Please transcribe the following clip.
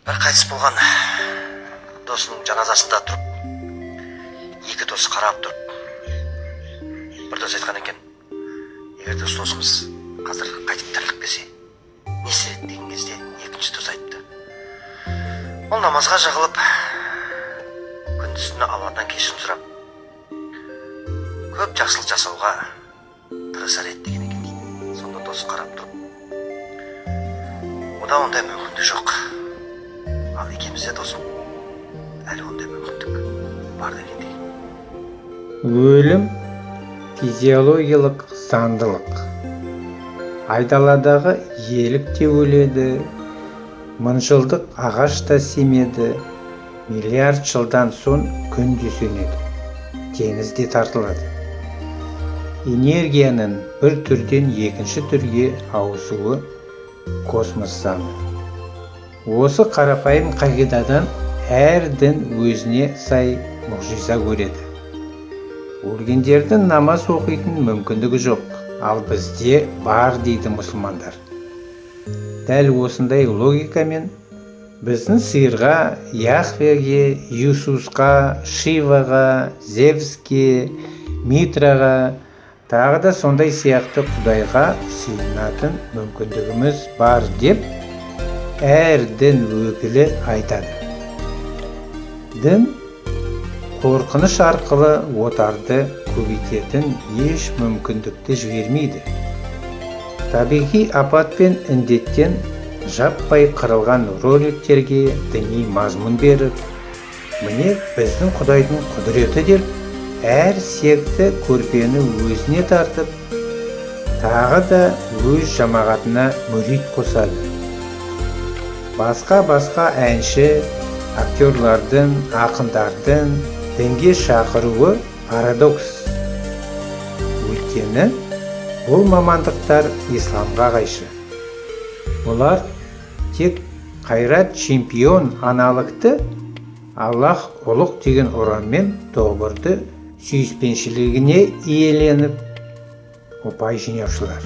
бір қайтыс болған досының жаназасында тұрып, екі дос қарап тұрып, бір дос айтқан екен, егер досымыз қазір қайтып тіріліп келсе, не істер еді деген кезде екінші дос айтты. Ол намазға жығылып, күндіз-түні Алладан кешірім сұрап, көп жақсылық жасауға тырысар еді деген екен. Сонда досы қарап тұрып, ода ондай мүмкіндік жоқ. Ал екеумізде досым, әлі ондай мүмкіндік бар дегендей. Өлім физиологиялық заңдылық. Айдаладағы елік те өледі, мыңжылдық ағаш та семеді, миллиард жылдан соң күн де сөнеді, теңіз де тартылады. Энергияның бір түрден екінші түрге ауысуы космос заңы. Осы қарапайым қағидадан әр дін өзіне сай мұғжиза көреді. Өлгендердің намаз оқитын мүмкіндігі жоқ, ал бізде бар дейді мұсылмандар. Дәл осындай логикамен біздің сиырға, Яхвеге, Иисусқа, Шиваға, Зевске, Митраға, тағы да сондай сияқты құдайға сыйынатын мүмкіндігіміз бар деп әр дін өкілі айтады. Дін қорқыныш арқылы отарды көбейтетін еш мүмкіндікті жібермейді. Табиғи апат пен індеттен жаппай қырылған роликтерге діни мазмұн беріп, міне біздің Құдайдың құдіреті деп, әр секті көрпені өзіне тартып, тағы да өз жамағатына мүрит қосады. Басқа әнші, актерлардың, ақындардың дінге шақыруы парадокс. Өйткені бұл мамандықтар исламға қайшы. Олар тек қайрат чемпион аналықты Аллах ұлық деген ұранмен тобырды сүйіспеншілігіне иеленіп ұпай жинаушылар.